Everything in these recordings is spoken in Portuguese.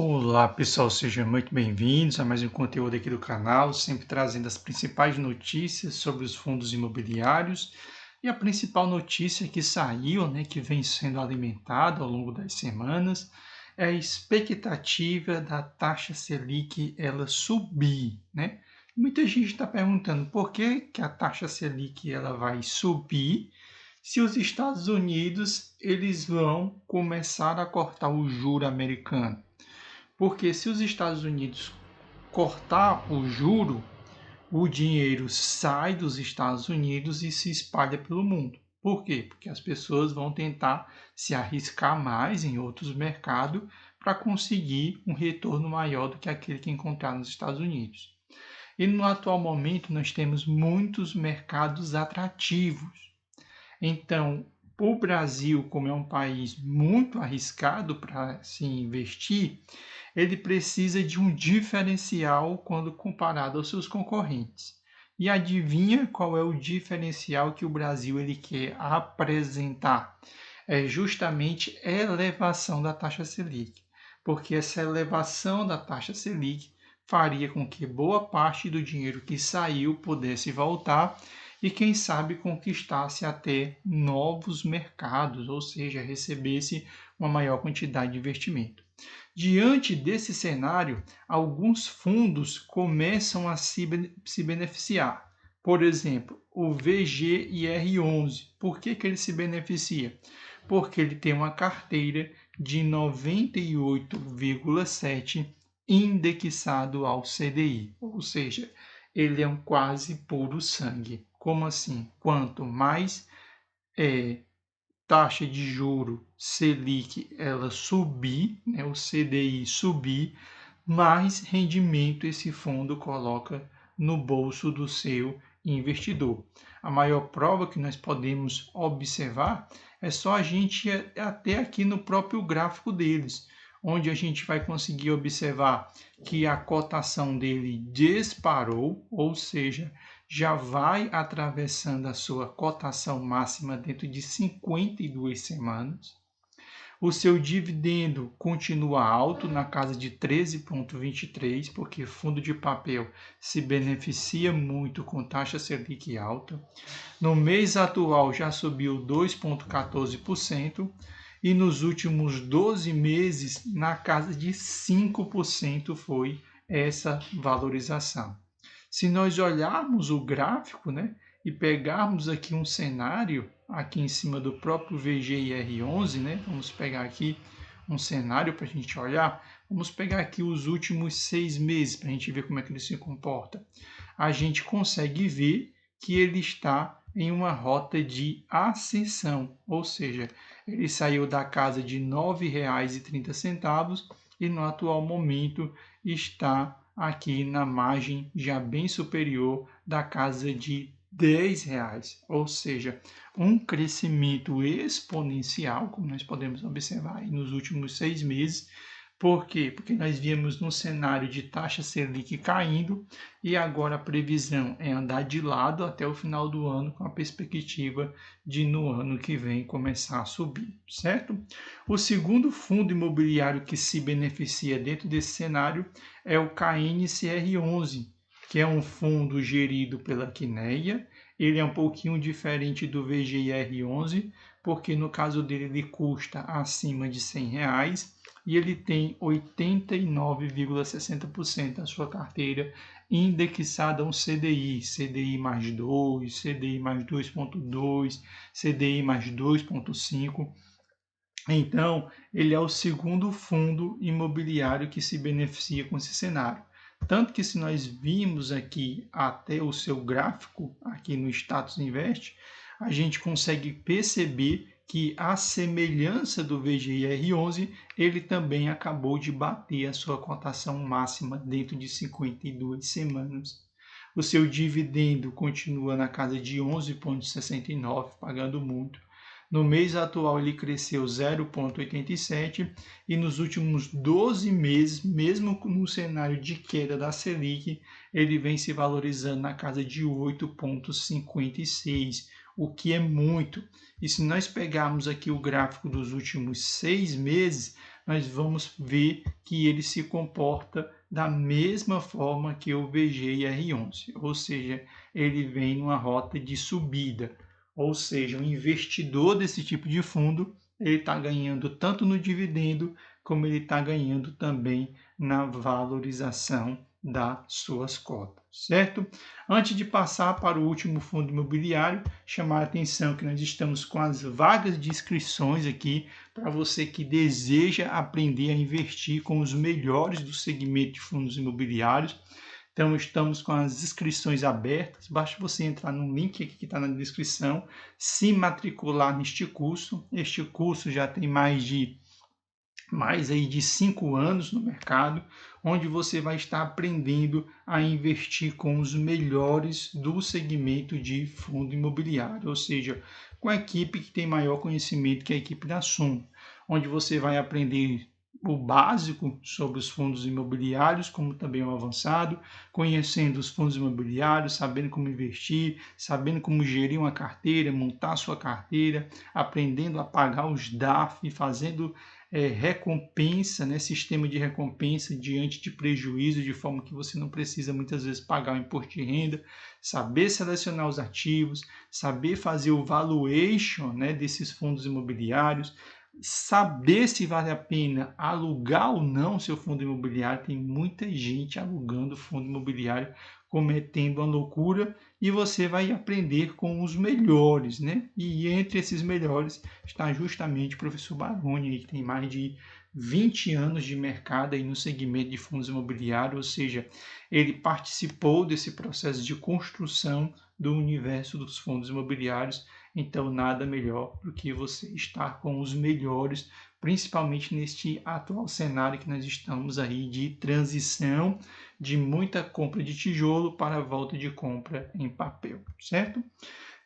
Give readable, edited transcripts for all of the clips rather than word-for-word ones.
Olá pessoal, sejam muito bem-vindos a mais um conteúdo aqui do canal, sempre trazendo as principais notícias sobre os fundos imobiliários. E a principal notícia que saiu, que vem sendo alimentada ao longo das semanas, é a expectativa da taxa Selic ela subir, né? Muita gente está perguntando por que a taxa Selic ela vai subir se os Estados Unidos eles vão começar a cortar o juro americano. Porque se os Estados Unidos cortar o juro, o dinheiro sai dos Estados Unidos e se espalha pelo mundo. Por quê? Porque as pessoas vão tentar se arriscar mais em outros mercados para conseguir um retorno maior do que aquele que encontrar nos Estados Unidos. E no atual momento nós temos muitos mercados atrativos. Então, o Brasil, como é um país muito arriscado para se investir, ele precisa de um diferencial quando comparado aos seus concorrentes. E adivinha qual é o diferencial que o Brasil ele quer apresentar? É justamente a elevação da taxa Selic, porque essa elevação da taxa Selic faria com que boa parte do dinheiro que saiu pudesse voltar e, quem sabe, conquistasse até novos mercados, ou seja, recebesse uma maior quantidade de investimento. Diante desse cenário, alguns fundos começam a se beneficiar. Por exemplo, o VGIR11. Por que ele se beneficia? Porque ele tem uma carteira de 98,7 indexado ao CDI, ou seja, ele é um quase puro sangue. Como assim? Quanto mais taxa de juro Selic ela subir, o CDI subir, mais rendimento esse fundo coloca no bolso do seu investidor. A maior prova que nós podemos observar é só a gente ir até aqui no próprio gráfico deles, onde a gente vai conseguir observar que a cotação dele disparou, ou seja, já vai atravessando a sua cotação máxima dentro de 52 semanas. O seu dividendo continua alto, na casa de 13,23, porque fundo de papel se beneficia muito com taxa Selic alta. No mês atual já subiu 2,14% e nos últimos 12 meses, na casa de 5% foi essa valorização. Se nós olharmos o gráfico, e pegarmos aqui um cenário, aqui em cima do próprio VGIR11, vamos pegar aqui um cenário para a gente olhar, vamos pegar aqui os últimos 6 meses para a gente ver como é que ele se comporta. A gente consegue ver que ele está em uma rota de ascensão, ou seja, ele saiu da casa de R$ 9,30 e no atual momento está aqui na margem já bem superior da casa de R$ 10, ou seja, um crescimento exponencial, como nós podemos observar aí nos últimos 6 meses. Por quê? Porque nós viemos num cenário de taxa Selic caindo e agora a previsão é andar de lado até o final do ano, com a perspectiva de no ano que vem começar a subir, certo? O segundo fundo imobiliário que se beneficia dentro desse cenário é o KNCR11, que é um fundo gerido pela Quineia. Ele é um pouquinho diferente do VGIR11, porque no caso dele ele custa acima de R$ 100 e ele tem 89,60% da sua carteira indexada a um CDI, CDI mais 2, CDI mais 2,2, CDI mais 2,5. Então, ele é o segundo fundo imobiliário que se beneficia com esse cenário. Tanto que, se nós vimos aqui até o seu gráfico, aqui no Status Invest, a gente consegue perceber que, a semelhança do VGIR11, ele também acabou de bater a sua cotação máxima dentro de 52 semanas. O seu dividendo continua na casa de 11,69, pagando muito. No mês atual ele cresceu 0,87 e nos últimos 12 meses, mesmo no cenário de queda da Selic, ele vem se valorizando na casa de 8,56, o que é muito. E se nós pegarmos aqui o gráfico dos últimos 6 meses, nós vamos ver que ele se comporta da mesma forma que o VGIR11, ou seja, ele vem numa rota de subida, ou seja, o investidor desse tipo de fundo, ele está ganhando tanto no dividendo, como ele está ganhando também na valorização das suas cotas, certo? Antes de passar para o último fundo imobiliário, chamar a atenção que nós estamos com as vagas de inscrições aqui para você que deseja aprender a investir com os melhores do segmento de fundos imobiliários. Então, estamos com as inscrições abertas. Basta você entrar no link aqui que está na descrição, se matricular neste curso. Este curso já tem mais aí de 5 anos no mercado, onde você vai estar aprendendo a investir com os melhores do segmento de fundo imobiliário, ou seja, com a equipe que tem maior conhecimento que a equipe da Suno, onde você vai aprender o básico sobre os fundos imobiliários, como também o avançado, conhecendo os fundos imobiliários, sabendo como investir, sabendo como gerir uma carteira, montar sua carteira, aprendendo a pagar os DARF, fazendo recompensa, né, sistema de recompensa diante de prejuízo, de forma que você não precisa muitas vezes pagar o imposto de renda, saber selecionar os ativos, saber fazer o valuation, né, desses fundos imobiliários, saber se vale a pena alugar ou não seu fundo imobiliário. Tem muita gente alugando fundo imobiliário, cometendo uma loucura, e você vai aprender com os melhores, né? E entre esses melhores está justamente o professor Baroni, que tem mais de 20 anos de mercado aí no segmento de fundos imobiliários, ou seja, ele participou desse processo de construção do universo dos fundos imobiliários. Então, nada melhor do que você estar com os melhores, principalmente neste atual cenário que nós estamos aí de transição de muita compra de tijolo para a volta de compra em papel, certo?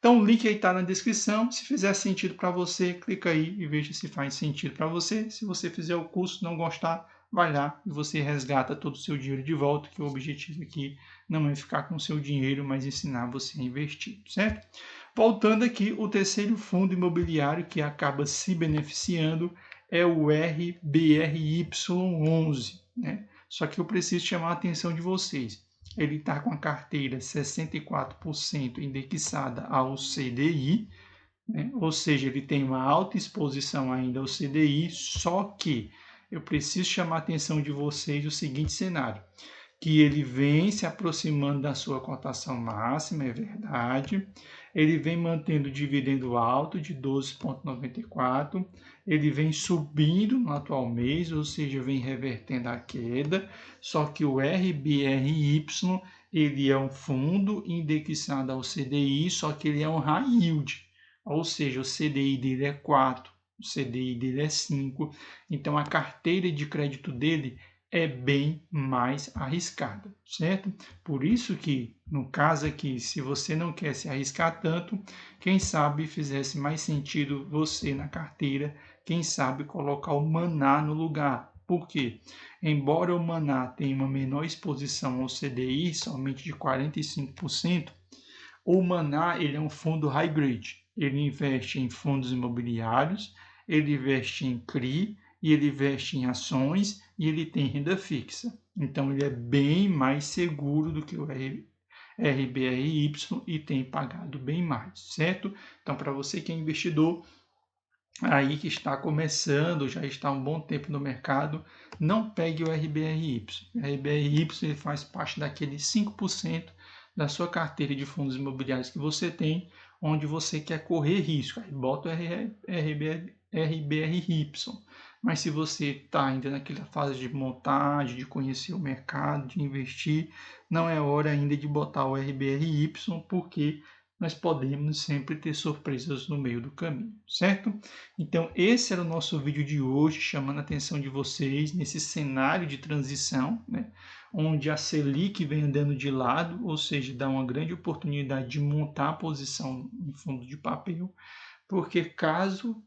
Então, o link aí está na descrição. Se fizer sentido para você, clica aí e veja se faz sentido para você. Se você fizer o curso e não gostar, vai lá e você resgata todo o seu dinheiro de volta, que o objetivo aqui não é ficar com o seu dinheiro, mas ensinar você a investir, certo? Voltando aqui, o terceiro fundo imobiliário que acaba se beneficiando é o RBRY11, né? Só que eu preciso chamar a atenção de vocês. Ele está com a carteira 64% indexada ao CDI, né? Ou seja, ele tem uma alta exposição ainda ao CDI, só que eu preciso chamar a atenção de vocês do seguinte cenário, que ele vem se aproximando da sua cotação máxima, é verdade. Ele vem mantendo o dividendo alto de 12,94. Ele vem subindo no atual mês, ou seja, vem revertendo a queda. Só que o RBRY, ele é um fundo indexado ao CDI, só que ele é um high yield. Ou seja, o CDI dele é 4, o CDI dele é 5. Então, a carteira de crédito dele é bem mais arriscada, certo? Por isso que, no caso aqui, se você não quer se arriscar tanto, quem sabe fizesse mais sentido você na carteira, quem sabe colocar o Maná no lugar. Por quê? Embora o Maná tenha uma menor exposição ao CDI, somente de 45%, o Maná ele é um fundo high grade. Ele investe em fundos imobiliários, ele investe em CRI, e ele investe em ações e ele tem renda fixa. Então ele é bem mais seguro do que o RBRY e tem pagado bem mais, certo? Então, para você que é investidor aí que está começando, já está há um bom tempo no mercado, não pegue o RBRY. O RBRY ele faz parte daqueles 5% da sua carteira de fundos imobiliários que você tem, onde você quer correr risco. Aí bota o RBRY. Mas se você está ainda naquela fase de montagem, de conhecer o mercado, de investir, não é hora ainda de botar o RBRY, porque nós podemos sempre ter surpresas no meio do caminho, certo? Então, esse era o nosso vídeo de hoje, chamando a atenção de vocês nesse cenário de transição, né? Onde a Selic vem andando de lado, ou seja, dá uma grande oportunidade de montar a posição em fundo de papel, porque caso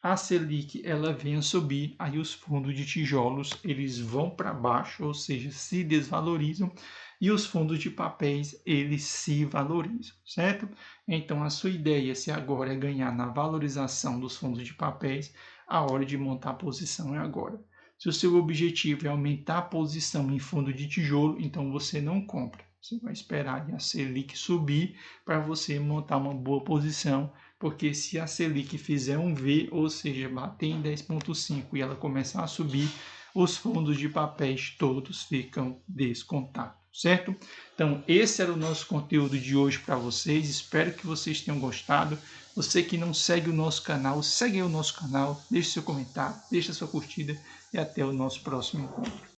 a Selic ela venha subir, aí os fundos de tijolos eles vão para baixo, ou seja, se desvalorizam, e os fundos de papéis, eles se valorizam, certo? Então, a sua ideia, se agora é ganhar na valorização dos fundos de papéis, a hora de montar a posição é agora. Se o seu objetivo é aumentar a posição em fundo de tijolo, então você não compra. Você vai esperar a Selic subir para você montar uma boa posição, porque se a Selic fizer um V, ou seja, bater em 10,5 e ela começar a subir, os fundos de papéis todos ficam descontados, certo? Então, esse era o nosso conteúdo de hoje para vocês. Espero que vocês tenham gostado. Você que não segue o nosso canal, segue o nosso canal, deixe seu comentário, deixe a sua curtida e até o nosso próximo encontro.